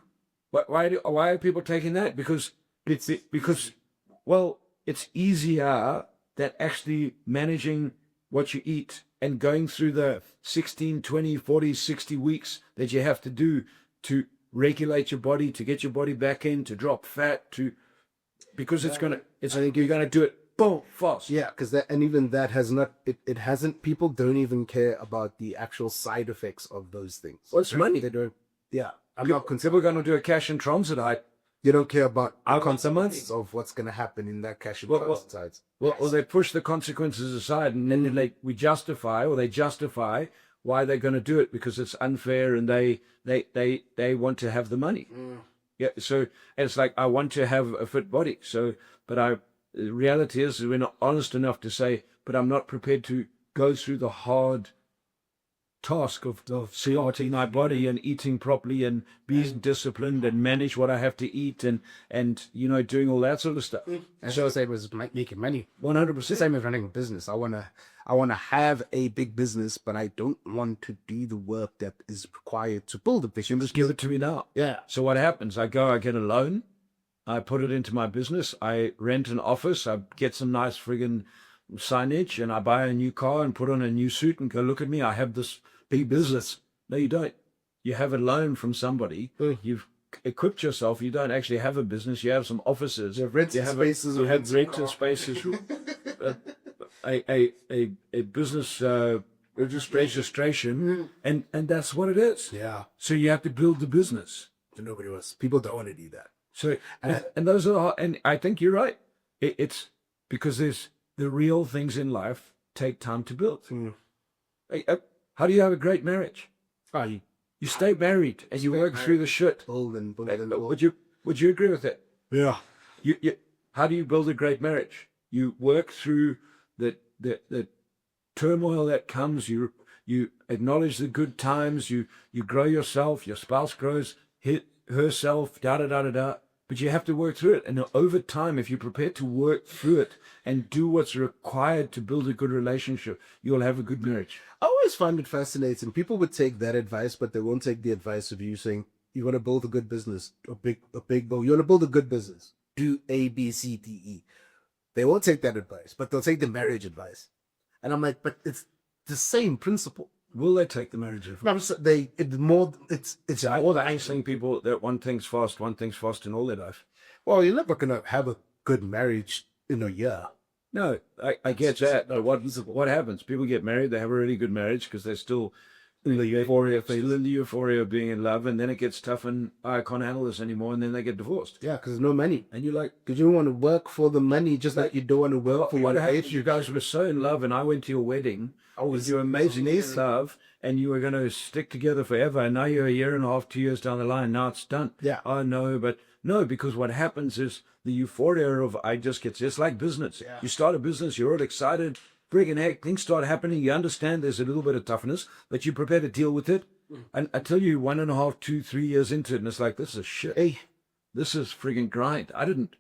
Why are people taking that? Because it's easier than actually managing what you eat and going through the 16, 20, 40, 60 weeks that you have to do to regulate your body, to get your body back in, to drop fat, because I think you're gonna do it boom fast. Yeah, because even that has not, it hasn't, people don't even care about the actual side effects of those things. Well, it's money. They don't, yeah. People are going to do a cash in transit. You don't care about Our consequences of what's going to happen in that cash in transit side. Well, they push the consequences aside, and then they justify why they're going to do it because it's unfair, and they want to have the money. Yeah. So it's like, I want to have a fit body. But the reality is we're not honest enough to say, but I'm not prepared to go through the hard task of supporting my body and eating properly and being disciplined and manage what I have to eat and doing all that sort of stuff. And so I say it was making money. 100%. Same as running a business. I wanna have a big business, but I don't want to do the work that is required to build a business. You must give it to me now. Yeah. So what happens? I get a loan, I put it into my business, I rent an office, I get some nice friggin' signage, and I buy a new car and put on a new suit and go, look at me, I have this big business. No, you don't. You have a loan from somebody. You've equipped yourself. You don't actually have a business. You have some offices. You have rented spaces. You have rented spaces. A business registration, and that's what it is. Yeah. So you have to build the business. Nobody wants. People don't want to do that. So and those are, and I think you're right. It's because there's the real things in life take time to build. How do you have a great marriage? You stay married and you work through the shit. Would you agree with that? Yeah. How do you build a great marriage? You work through the turmoil that comes. You acknowledge the good times. You grow yourself. Your spouse grows herself. But you have to work through it. And over time, if you're prepared to work through it and do what's required to build a good relationship, you'll have a good marriage. I always find it fascinating. People would take that advice, but they won't take the advice of you saying, you want to build a good business, a big goal. You want to build a good business. Do A, B, C, D, E. They won't take that advice, but they'll take the marriage advice. And I'm like, but it's the same principle. Will they take the marriage advice? No, it's more. It's All the ancient people that one thing's fast in all their life. well, you're never gonna have a good marriage in a year. No, I get that. No, what happens? People get married, they have a really good marriage because they're still in the euphoria of being in love, and then it gets tough and I can't handle this anymore, and then they get divorced. Yeah, because there's no money. And you're like, Because you don't want to work for the money, just like you don't want to work for what your happened? age. You guys were so in love, and I went to your wedding. You were amazingly in love, and you were going to stick together forever. And now you're a year and a half, 2 years down the line. Now it's done. Yeah. Oh no, but no, because what happens is the euphoria of I just get just like business. Yeah. You start a business, you're all excited, friggin' heck, things start happening. You understand there's a little bit of toughness, but you prepare to deal with it. And I tell you, 1.5, 2, 3 years into it, and it's like, this is shit. Hey, this is friggin' grind. I didn't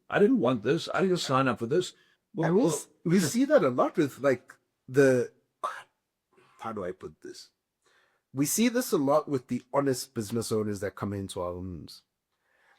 want this. I didn't sign up for this. And we see that a lot with like how do I put this? We see this a lot with the honest business owners that come into our rooms.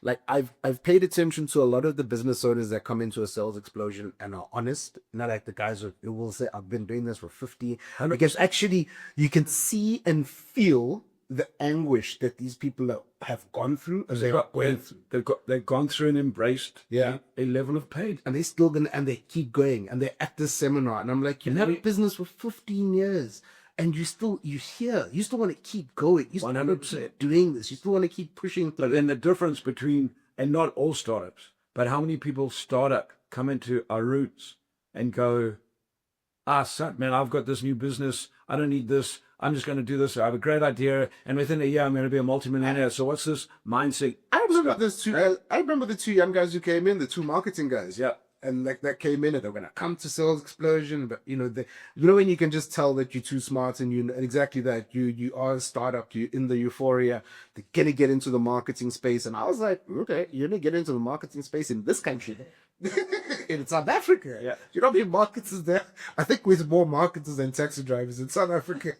Like I've paid attention to a lot of the business owners that come into a sales explosion and are honest. Not like the guys who will say, I've been doing this for 50. Because actually you can see and feel the anguish that these people have gone through. And they've gone through and embraced a level of pain. And they're still and they keep going, and they're at this seminar. And I'm like, you've had a business for 15 years. And you still want to keep going. You still 100% doing this. You still want to keep pushing through. But then the difference between, and not all startups, but how many people come into our roots and go, son, man, I've got this new business. I don't need this. I'm just going to do this. I have a great idea. And within a year, I'm going to be a multimillionaire. So what's this mindset? I remember the two young guys who came in, the two marketing guys. Yeah. And like that came in and they're going to come to sales explosion. But when you can just tell that you're too smart and exactly that you are a startup, you're in the euphoria, they're going to get into the marketing space. And I was like, okay, you're going to get into the marketing space in this country. In South Africa. Yeah. You know how many marketers there? I think we're more marketers than taxi drivers in South Africa.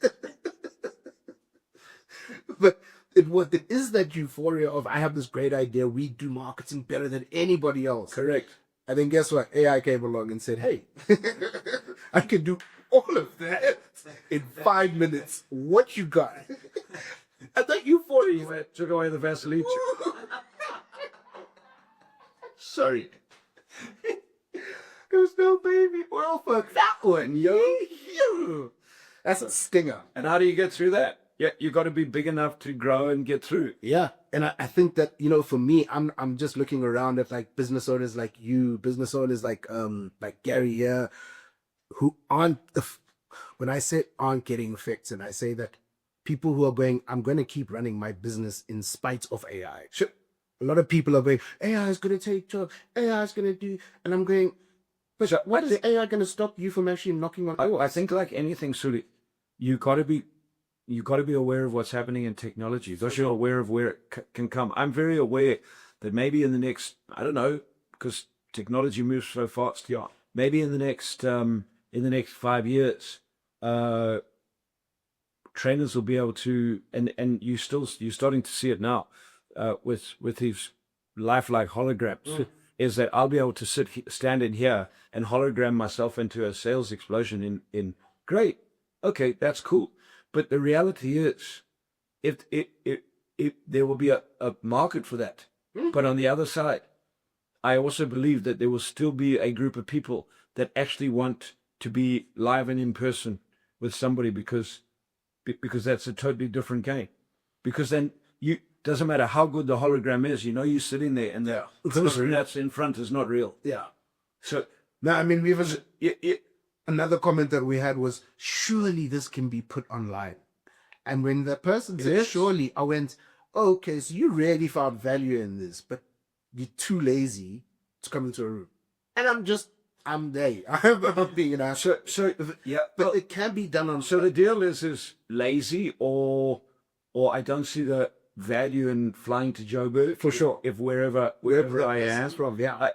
But what it is that euphoria of, I have this great idea, we do marketing better than anybody else. Correct. And then guess what? AI came along and said, hey, I can do all of that in 5 minutes. What you got? I thought euphoria took away the Vaseline. Sorry. There's no baby oil for that one, yo. That's a stinger. And how do you get through that? Yeah, you got to be big enough to grow and get through. Yeah, and I think that for me, I'm just looking around at like business owners like you, business owners like Gary here, who aren't when I say aren't getting fixed, and I say that people who are going, I'm going to keep running my business in spite of AI. Sure. A lot of people are going, AI is going to take jobs, AI is going to do, and I'm going, but so what is AI going to stop you from actually knocking on doors? I think like anything, Suli, you got to be aware of what's happening in technology. Because you're aware of where it can come. I'm very aware that maybe in the next, I don't know, because technology moves so fast. Yeah. Maybe in the next 5 years, trainers will be able to, and you're starting to see it now, with these lifelike holograms. Is that I'll be able to stand in here and hologram myself into a sales explosion in great. Okay, that's cool. But the reality is, if there will be a market for that. But on the other side, I also believe that there will still be a group of people that actually want to be live and in person with somebody because that's a totally different game. Because then doesn't matter how good the hologram is, you're sitting there and the person that's in front is not real. Yeah. So now, I mean, another comment that we had was, surely this can be put online. And when the person said, surely, I went, oh, okay, so you really found value in this, but you're too lazy to come into a room. And I'm there. I'm being an ass. So yeah. But it can be done on. So the deal is lazy or I don't see the value in flying to Joburg. For sure. If wherever I am. From, yeah.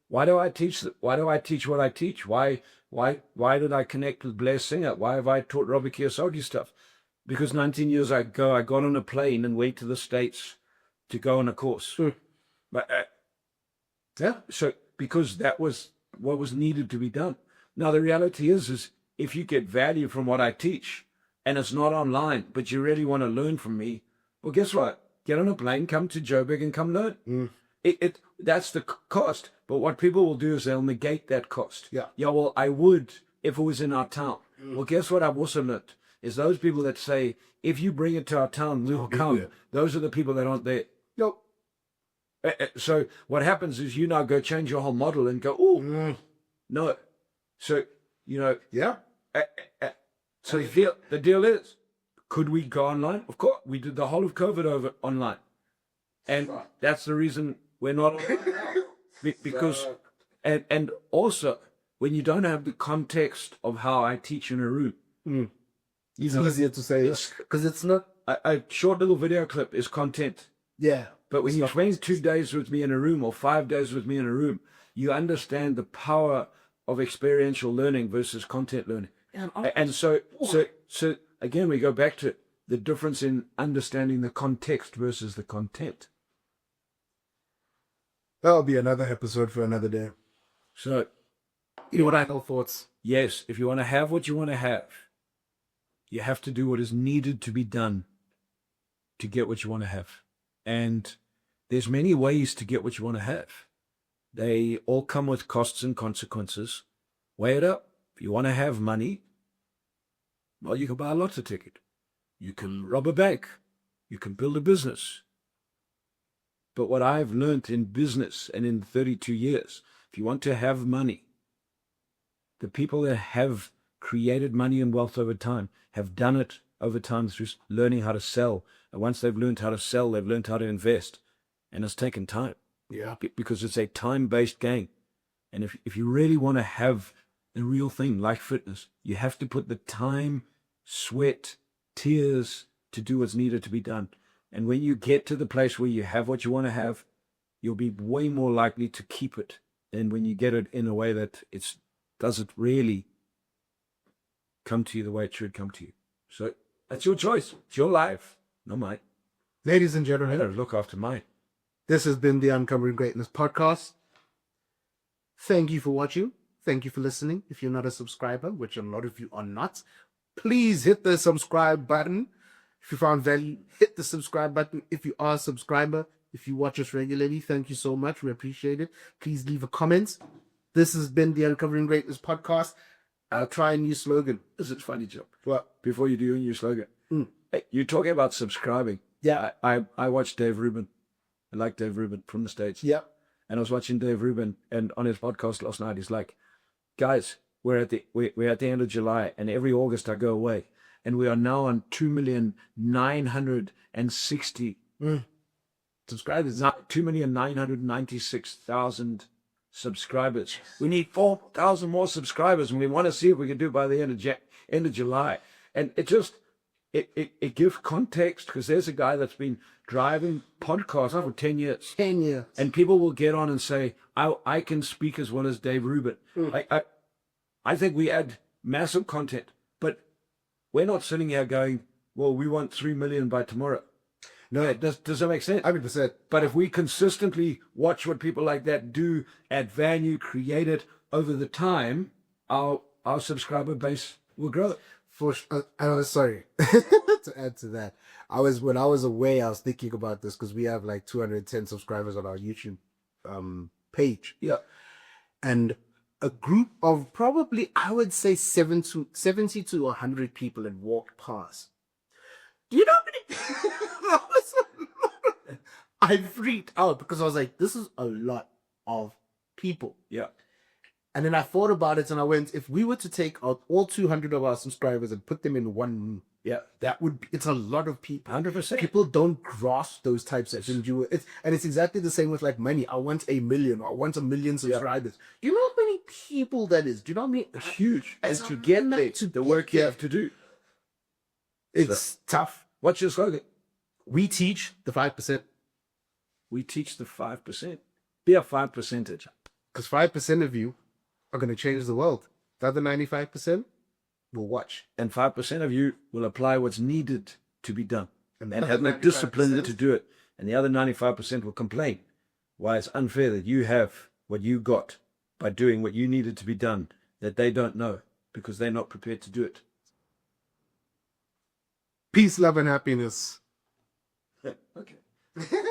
Why do I teach what I teach? Why did I connect with Blair Singer? Why have I taught Robert Kiyosaki stuff? Because 19 years ago, I got on a plane and went to the States to go on a course. But Yeah. so because that was what was needed to be done. Now the reality is if you get value from what I teach and it's not online, but you really want to learn from me, well, guess what? Get on a plane, come to Joburg and come learn. That's the cost. But what people will do is they'll negate that cost. Yeah. Yeah, well, I would if it was in our town. Well, guess what I've also learned is those people that say, if you bring it to our town, we'll come. there. Those are the people that aren't there. Nope. So what happens is you now go change your whole model and go, oh, no. So, Yeah. so the deal is, could we go online? Of course, we did the whole of COVID over online. And that's the reason we're not online. Because, and also, when you don't have the context of how I teach in a room, It's easier to say because it's not. a short little video clip is content. Yeah. But when you spend 2 days with me in a room or 5 days with me in a room, you understand the power of experiential learning versus content learning. And so again, we go back to the difference in understanding the context versus the content. That'll be another episode for another day. So, What I know thoughts. yes, if you want to have what you want to have, you have to do what is needed to be done to get what you want to have. And there's many ways to get what you want to have. They all come with costs and consequences. Weigh it up. If you want to have money, well, you can buy a lotto ticket. You can rob a bank. You can build a business. But what I've learned in business and in 32 years, if you want to have money, the people that have created money and wealth over time have done it over time through learning how to sell. And once they've learned how to sell, they've learned how to invest. And it's taken time. Yeah. Because it's a time-based game. And if you really want to have the real thing like fitness, you have to put the time, sweat, tears to do what's needed to be done. And when you get to the place where you have what you want to have, you'll be way more likely to keep it than when you get it in a way that it doesn't really come to you the way it should come to you. So that's your choice. It's your life, not mine. Ladies and I gentlemen, gotta look after mine. this has been the Uncovering Greatness podcast. Thank you for watching. Thank you for listening. If you're not a subscriber, which a lot of you are not, please hit the subscribe button. If you found value, hit the subscribe button. If you are a subscriber, if you watch us regularly, thank you so much. We appreciate it. Please leave a comment. This has been the Uncovering Greatness podcast. I'll try a new slogan. This is funny, Joe. What? Before you do your new slogan, hey, you're talking about subscribing. Yeah. I watched Dave Rubin. I like Dave Rubin from the States. Yeah. And I was watching Dave Rubin, and on his podcast last night, he's like, guys, we're at the end of July, and every August I go away. And we are now on 2,960,000 subscribers. 2,996,000 subscribers. We need 4,000 more subscribers, and we want to see if we can do it by the end of July. And it just it gives context, because there's a guy that's been driving podcasts for 10 years. 10 years. And people will get on and say, I can speak as well as Dave Rubin. I think we add massive content, but we're not sitting here going, well, we want 3 million by tomorrow. No, does that make sense? 100%. But if we consistently watch what people like that do, add value, create it over the time, our subscriber base will grow. I was sorry to add to that. When I was away, I was thinking about this because we have like 210 subscribers on our YouTube page. Yeah. And a group of probably, I would say 70 to 100 people had walked past. Do you know how many? I freaked out because I was like, this is a lot of people. Yeah. And then I thought about it and I went, if we were to take out all 200 of our subscribers and put them in one room, Yeah. it's a lot of people. 100%. People don't grasp those types of things. And it's exactly the same with like money. I want 1 million, or I want 1 million subscribers. Do you know how many people that is? Do you know how many? It's huge. And It's to get there, to the work get you there. have to do. It's tough. What's your slogan? We teach the 5%. We teach the 5%. Be a 5%. Because 5% of you are going to change the world. The other 95%, will watch. And 5% of you will apply what's needed to be done And and the have the other discipline 95%? to do it. And the other 95% will complain why it's unfair that you have what you got by doing what you needed to be done that they don't know because they're not prepared to do it. Peace, love, and happiness. Okay.